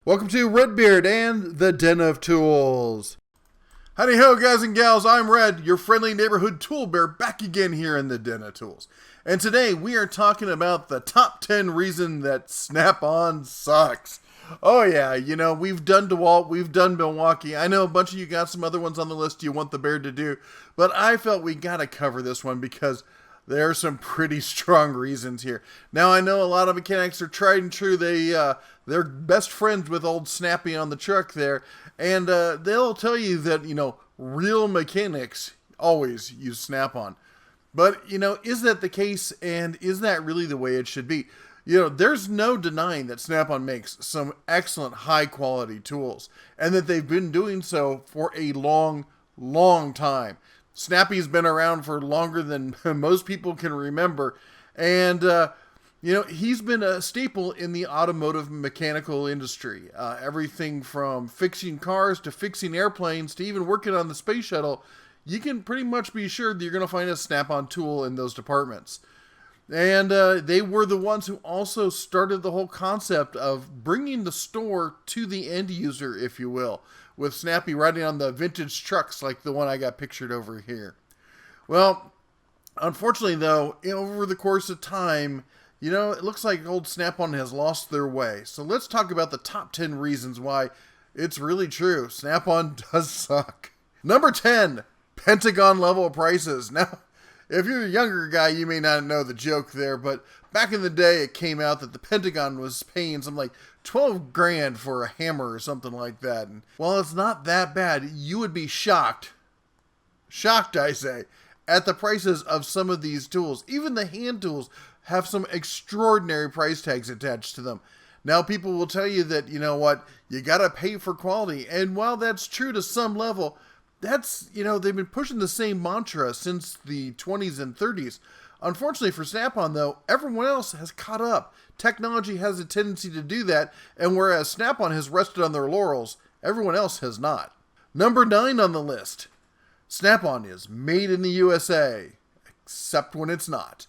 Welcome to Redbeard and the Den of Tools. Howdy ho, guys and gals, I'm Red, your friendly neighborhood tool bear, back again here in the Den of Tools. And today we are talking about the top 10 reasons that Snap-on sucks. Oh yeah, you know, we've done DeWalt, we've done Milwaukee. I know a bunch of you got some other ones on the list you want the bear to do, but I felt we gotta cover this one because there are some pretty strong reasons here. Now, I know a lot of mechanics are tried and true. They're best friends with old Snappy on the truck there. And they'll tell you that, real mechanics always use Snap-on. But, is that the case? And is that really the way it should be? There's no denying that Snap-on makes some excellent high-quality tools. And that they've been doing so for a long, long time. Snappy's been around for longer than most people can remember. And, he's been a staple in the automotive mechanical industry. Everything from fixing cars to fixing airplanes to even working on the space shuttle. You can pretty much be sure that you're going to find a Snap-on tool in those departments. And they were the ones who also started the whole concept of bringing the store to the end user, if you will, with Snappy riding on the vintage trucks like the one I got pictured over here. Well, unfortunately though, over the course of time, it looks like old Snap-on has lost their way. So let's talk about the top 10 reasons why it's really true. Snap-on does suck. Number 10, Pentagon level prices. Now, if you're a younger guy, you may not know the joke there, but back in the day, it came out that the Pentagon was paying something like 12 grand for a hammer or something like that. And while it's not that bad, you would be shocked, I say, at the prices of some of these tools. Even the hand tools have some extraordinary price tags attached to them. Now, people will tell you that, you gotta pay for quality. And while that's true to some level, they've been pushing the same mantra since the 20s and 30s. Unfortunately for Snap-on, though, everyone else has caught up. Technology has a tendency to do that, and whereas Snap-on has rested on their laurels, everyone else has not. Number 9 on the list. Snap-on is made in the USA, except when it's not.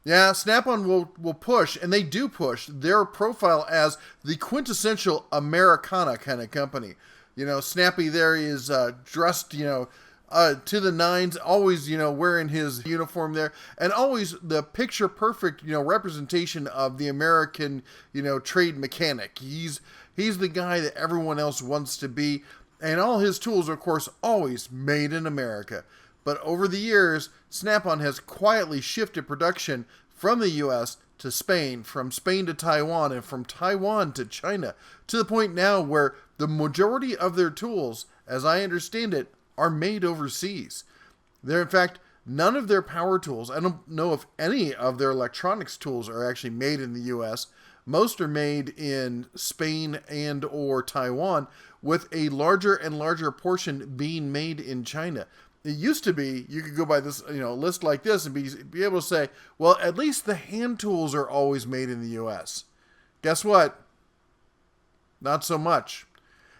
Yeah, Snap-on will push, and they do push, their profile as the quintessential Americana kind of company. Snappy there is dressed, to the nines, always, wearing his uniform there, and always the picture-perfect, representation of the American, trade mechanic. He's the guy that everyone else wants to be, and all his tools are, of course, always made in America. But over the years, Snap-on has quietly shifted production from the U.S. to Spain, from Spain to Taiwan, and from Taiwan to China, to the point now where the majority of their tools, as I understand it, are made overseas. In fact, none of their power tools, I don't know if any of their electronics tools are actually made in the U.S. Most are made in Spain and or Taiwan, with a larger and larger portion being made in China. It used to be, you could go by this, list like this and be able to say, well, at least the hand tools are always made in the U.S. Guess what? Not so much.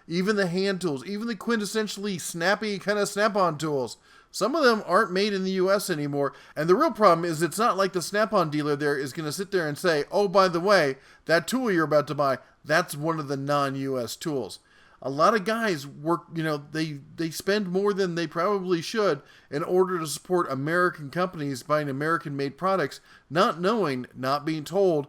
Even the hand tools, even the quintessentially snappy kind of Snap-on tools, some of them aren't made in the U.S. anymore. And the real problem is it's not like the Snap-on dealer there is going to sit there and say, oh, by the way, that tool you're about to buy, that's one of the non-U.S. tools. A lot of guys work, they spend more than they probably should in order to support American companies buying American-made products, not knowing, not being told,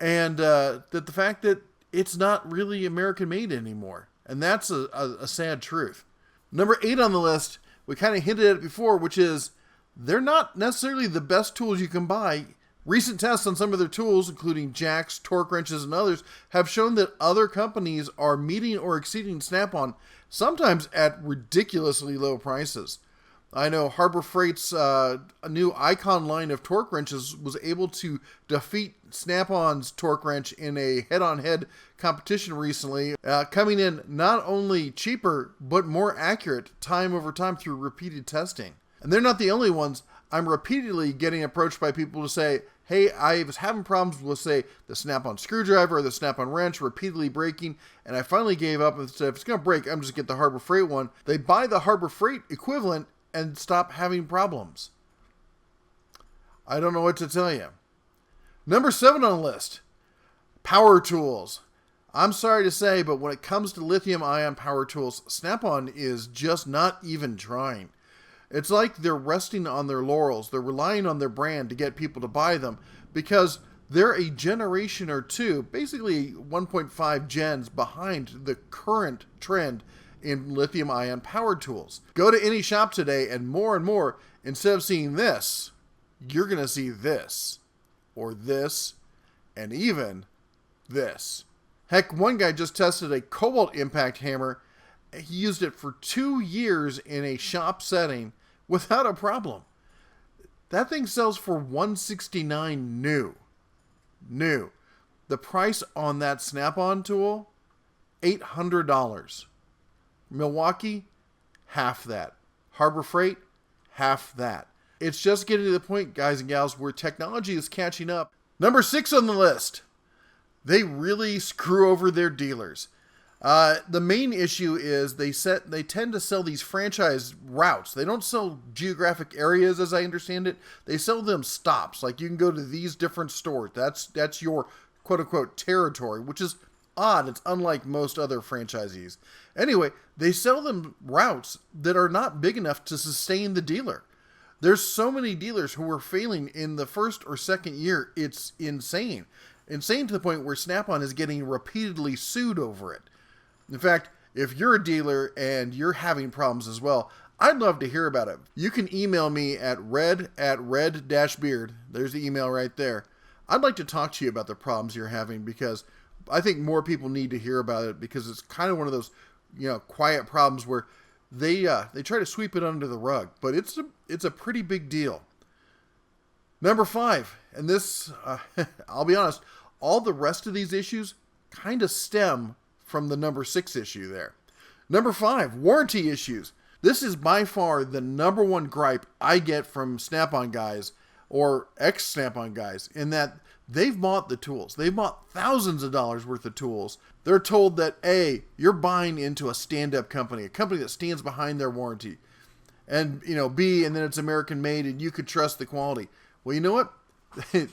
and that the fact that it's not really American-made anymore. And that's a sad truth. Number 8 on the list, we kind of hinted at it before, which is they're not necessarily the best tools you can buy. Recent tests on some of their tools, including jacks, torque wrenches, and others, have shown that other companies are meeting or exceeding Snap-on, sometimes at ridiculously low prices. I know Harbor Freight's new Icon line of torque wrenches was able to defeat Snap-on's torque wrench in a head-on-head competition recently, coming in not only cheaper, but more accurate time over time through repeated testing. And they're not the only ones. I'm repeatedly getting approached by people to say, hey, I was having problems with, say, the Snap-on screwdriver or the Snap-on wrench repeatedly breaking, and I finally gave up and said, if it's going to break, I'm just going to get the Harbor Freight one. They buy the Harbor Freight equivalent and stop having problems. I don't know what to tell you. Number 7 on the list, power tools. I'm sorry to say, but when it comes to lithium-ion power tools, Snap-on is just not even trying. It's like they're resting on their laurels. They're relying on their brand to get people to buy them because they're a generation or two, basically 1.5 gens behind the current trend in lithium-ion power tools. Go to any shop today and more, instead of seeing this, you're going to see this, or this, and even this. Heck, one guy just tested a cobalt impact hammer. He used it for 2 years in a shop setting without a problem. That thing sells for $169 new. The price on that Snap-on tool, $800. Milwaukee, half that. Harbor Freight, half that. It's just getting to the point, guys and gals, where technology is catching up. Number 6 on the list. They really screw over their dealers. The main issue is they tend to sell these franchise routes. They don't sell geographic areas, as I understand it. They sell them stops. Like, you can go to these different stores. That's your quote-unquote territory, which is odd. It's unlike most other franchisees. Anyway, they sell them routes that are not big enough to sustain the dealer. There's so many dealers who are failing in the first or second year. It's insane. Insane to the point where Snap-on is getting repeatedly sued over it. In fact, if you're a dealer and you're having problems as well, I'd love to hear about it. You can email me at red@red-beard. There's the email right there. I'd like to talk to you about the problems you're having because I think more people need to hear about it because it's kind of one of those, quiet problems where they try to sweep it under the rug, but it's a pretty big deal. Number 5, and this, I'll be honest, all the rest of these issues kind of stem from the number 6 issue there. Number 5, warranty issues. This is by far the number one gripe I get from Snap-on guys or ex-Snap-on guys in that they've bought the tools. They've bought thousands of dollars worth of tools. They're told that, A, you're buying into a stand-up company, a company that stands behind their warranty. And, B, and then it's American made and you could trust the quality. Well, you know what?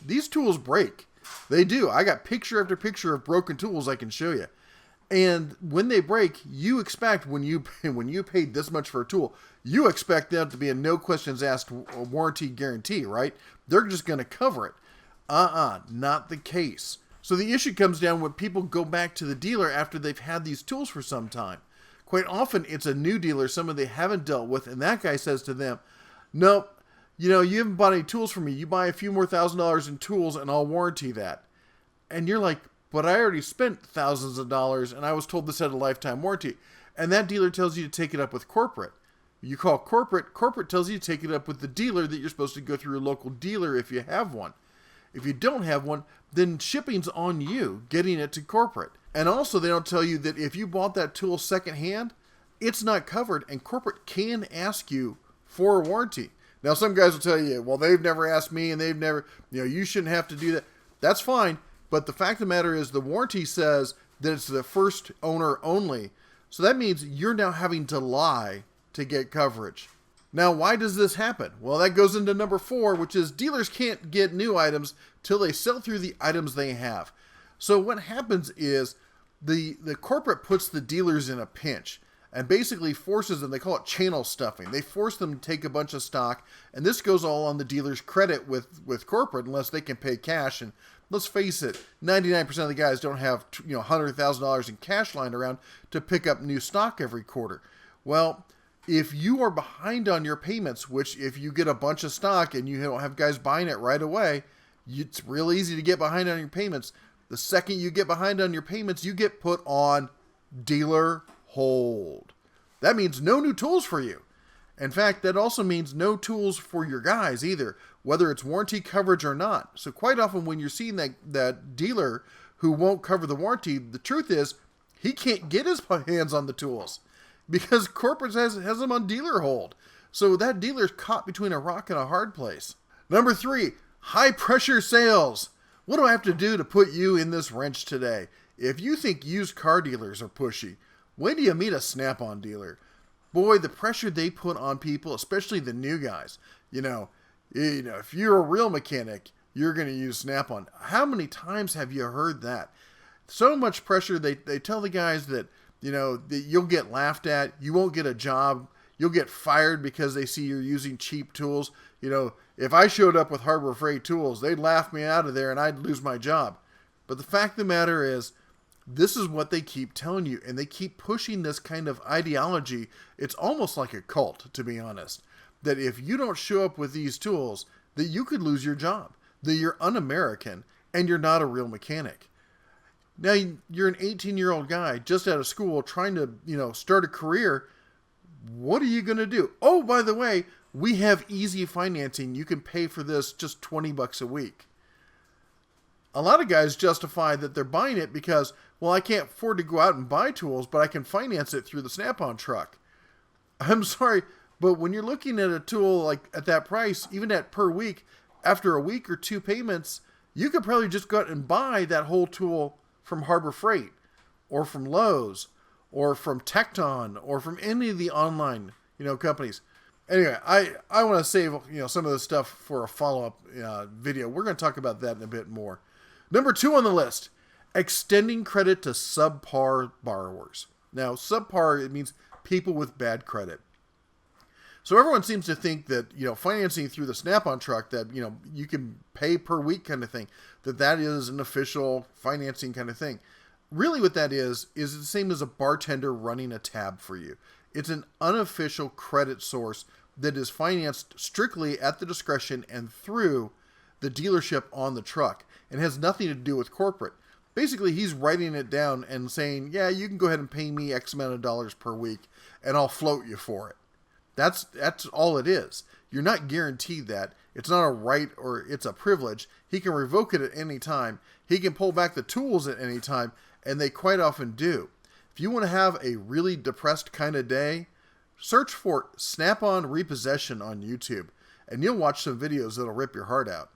These tools break. They do. I got picture after picture of broken tools I can show you. And when they break, you expect when you paid this much for a tool, you expect them to be a no questions asked warranty guarantee, right? They're just going to cover it. Not the case. So the issue comes down when people go back to the dealer after they've had these tools for some time. Quite often it's a new dealer, someone they haven't dealt with, and that guy says to them, nope, you haven't bought any tools from me. You buy a few more $1,000s in tools and I'll warranty that. And you're like, but I already spent thousands of dollars and I was told this had a lifetime warranty. And that dealer tells you to take it up with corporate. You call corporate tells you to take it up with the dealer that you're supposed to go through your local dealer if you have one. If you don't have one, then shipping's on you getting it to corporate. And also they don't tell you that if you bought that tool secondhand, it's not covered and corporate can ask you for a warranty. Now some guys will tell you, well, they've never asked me and they've never, you shouldn't have to do that. That's fine. But the fact of the matter is the warranty says that it's the first owner only. So that means you're now having to lie to get coverage. Now, why does this happen? Well, that goes into number 4, which is dealers can't get new items till they sell through the items they have. So what happens is the corporate puts the dealers in a pinch and basically forces them, they call it channel stuffing. They force them to take a bunch of stock, and this goes all on the dealer's credit with corporate unless they can pay cash. And let's face it, 99% of the guys don't have $100,000 in cash lying around to pick up new stock every quarter. Well, if you are behind on your payments, which if you get a bunch of stock and you don't have guys buying it right away, it's real easy to get behind on your payments. The second you get behind on your payments, you get put on dealer hold. That means no new tools for you. In fact, that also means no tools for your guys either, whether it's warranty coverage or not. So quite often when you're seeing that dealer who won't cover the warranty, the truth is he can't get his hands on the tools because corporate has them on dealer hold. So that dealer's caught between a rock and a hard place. Number 3, high pressure sales. What do I have to do to put you in this wrench today? If you think used car dealers are pushy, when do you meet a Snap-on dealer? Boy, the pressure they put on people, especially the new guys. If you're a real mechanic, you're going to use Snap-on. How many times have you heard that? So much pressure. They tell the guys that, that you'll get laughed at, you won't get a job, you'll get fired because they see you're using cheap tools. If I showed up with Harbor Freight tools, they'd laugh me out of there and I'd lose my job. But the fact of the matter is, this is what they keep telling you, and they keep pushing this kind of ideology. It's almost like a cult, to be honest, that if you don't show up with these tools, that you could lose your job, that you're un-American, and you're not a real mechanic. Now, you're an 18-year-old guy just out of school trying to, start a career. What are you going to do? Oh, by the way, we have easy financing. You can pay for this just $20 a week. A lot of guys justify that they're buying it because, well, I can't afford to go out and buy tools, but I can finance it through the Snap-on truck. I'm sorry, but when you're looking at a tool like at that price, even at per week, after a week or two payments, you could probably just go out and buy that whole tool from Harbor Freight or from Lowe's or from Tecton or from any of the online, companies. Anyway, I want to save, some of this stuff for a follow-up video. We're going to talk about that in a bit more. Number 2 on the list, extending credit to subpar borrowers. Now, subpar, it means people with bad credit. So everyone seems to think that, financing through the Snap-on truck, that, you can pay per week kind of thing, that is an official financing kind of thing. Really what that is the same as a bartender running a tab for you. It's an unofficial credit source that is financed strictly at the discretion and through the dealership on the truck, and has nothing to do with corporate. Basically, he's writing it down and saying, yeah, you can go ahead and pay me X amount of dollars per week, and I'll float you for it. That's all it is. You're not guaranteed that. It's not a right or it's a privilege. He can revoke it at any time. He can pull back the tools at any time, and they quite often do. If you want to have a really depressed kind of day, search for Snap-on Repossession on YouTube, and you'll watch some videos that'll rip your heart out.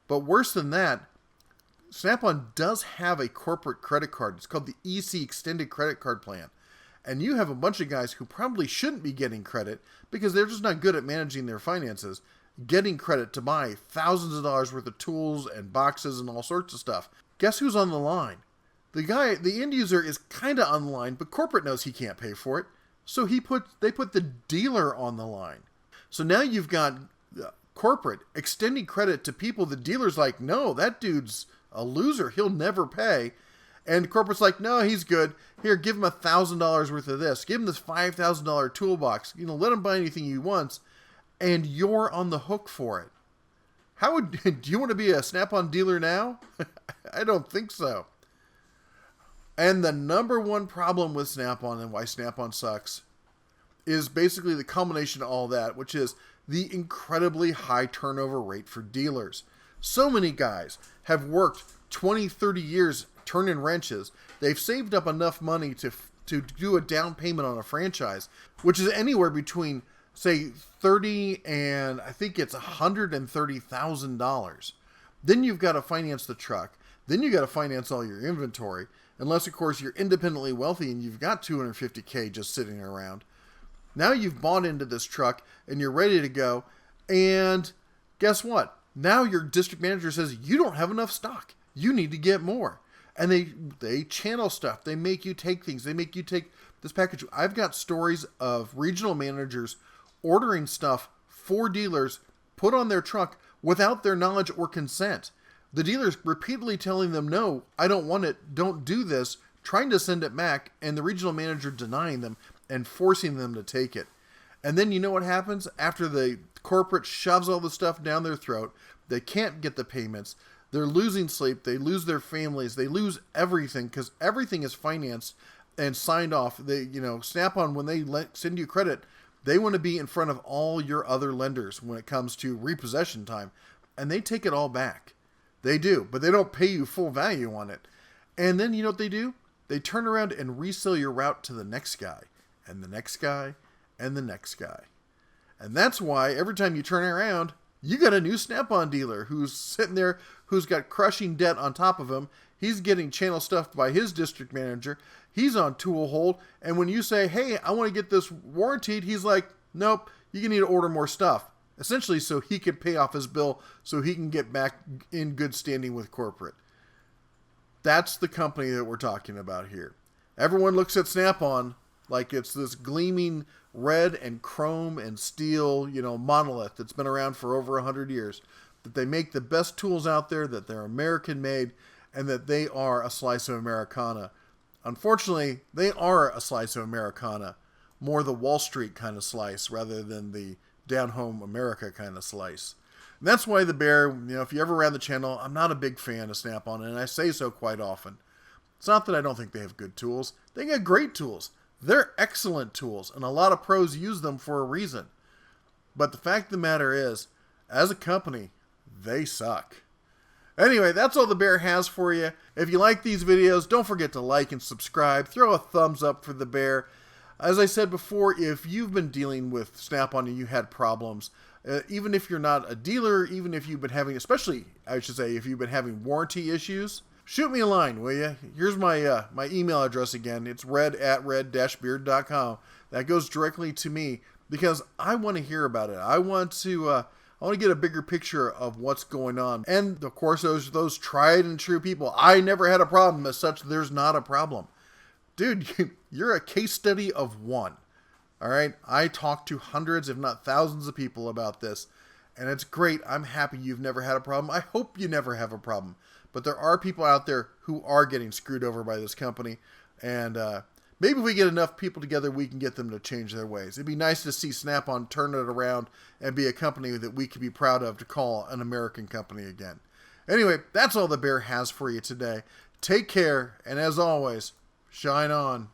But worse than that, Snap-on does have a corporate credit card. It's called the EC Extended Credit Card Plan. And you have a bunch of guys who probably shouldn't be getting credit because they're just not good at managing their finances, getting credit to buy thousands of dollars worth of tools and boxes and all sorts of stuff. Guess who's on the line? The end user is kind of on the line, but corporate knows he can't pay for it. So they put the dealer on the line. So now you've got corporate extending credit to people the dealer's like, no, that dude's a loser. He'll never pay. And corporate's like, no, he's good. Here, give him $1,000 worth of this. Give him this $5,000 toolbox. Let him buy anything he wants, and you're on the hook for it. Do you want to be a Snap-on dealer now? I don't think so. And the number one problem with Snap-on and why Snap-on sucks is basically the combination of all that, which is the incredibly high turnover rate for dealers. So many guys have worked 20, 30 years turning wrenches. They've saved up enough money to do a down payment on a franchise, which is anywhere between, say, $30,000 and I think it's $130,000. Then you've got to finance the truck. Then you've got to finance all your inventory, unless, of course, you're independently wealthy and you've got $250K just sitting around. Now you've bought into this truck and you're ready to go. And guess what? Now your district manager says, you don't have enough stock. You need to get more. And they channel stuff. They make you take things. They make you take this package. I've got stories of regional managers ordering stuff for dealers put on their truck without their knowledge or consent. The dealers repeatedly telling them, no, I don't want it. Don't do this. Trying to send it back. And the regional manager denying them and forcing them to take it. And then you know what happens? After the corporate shoves all the stuff down their throat, they can't get the payments. They're losing sleep. They lose their families. They lose everything because everything is financed and signed off. Snap-on, when they send you credit, they want to be in front of all your other lenders when it comes to repossession time. And they take it all back. They do, but they don't pay you full value on it. And then you know what they do? They turn around and resell your route to the next guy, and the next guy, and the next guy. And that's why every time you turn around, you got a new Snap-on dealer who's sitting there, who's got crushing debt on top of him. He's getting channel stuffed by his district manager. He's on tool hold. And when you say, hey, I want to get this warranted, he's like, nope, you need to order more stuff. Essentially so he can pay off his bill so he can get back in good standing with corporate. That's the company that we're talking about here. Everyone looks at Snap-on like it's this gleaming red and chrome and steel, monolith that's been around for over 100 years. That they make the best tools out there, that they're American made, and that they are a slice of Americana. Unfortunately, they are a slice of Americana. More the Wall Street kind of slice rather than the down-home America kind of slice. And that's why the Bear, if you ever around the channel, I'm not a big fan of Snap-on, and I say so quite often. It's not that I don't think they have good tools. They got great tools. They're excellent tools, and a lot of pros use them for a reason. But the fact of the matter is, as a company, they suck. Anyway, that's all the Bear has for you. If you like these videos, don't forget to like and subscribe. Throw a thumbs up for the Bear. As I said before, if you've been dealing with Snap-on and you had problems, even if you're not a dealer, even if you've been having, especially, I should say, if you've been having warranty issues, shoot me a line, will you? Here's my my email address again. It's red@red-beard.com. That goes directly to me because I want to hear about it. I want to get a bigger picture of what's going on. And of course, those tried and true people. I never had a problem. As such, there's not a problem. Dude, you're a case study of one. All right? I talked to hundreds, if not thousands of people about this. And it's great. I'm happy you've never had a problem. I hope you never have a problem. But there are people out there who are getting screwed over by this company. And maybe if we get enough people together, we can get them to change their ways. It'd be nice to see Snap-on turn it around and be a company that we could be proud of to call an American company again. Anyway, that's all the Bear has for you today. Take care, and as always, shine on.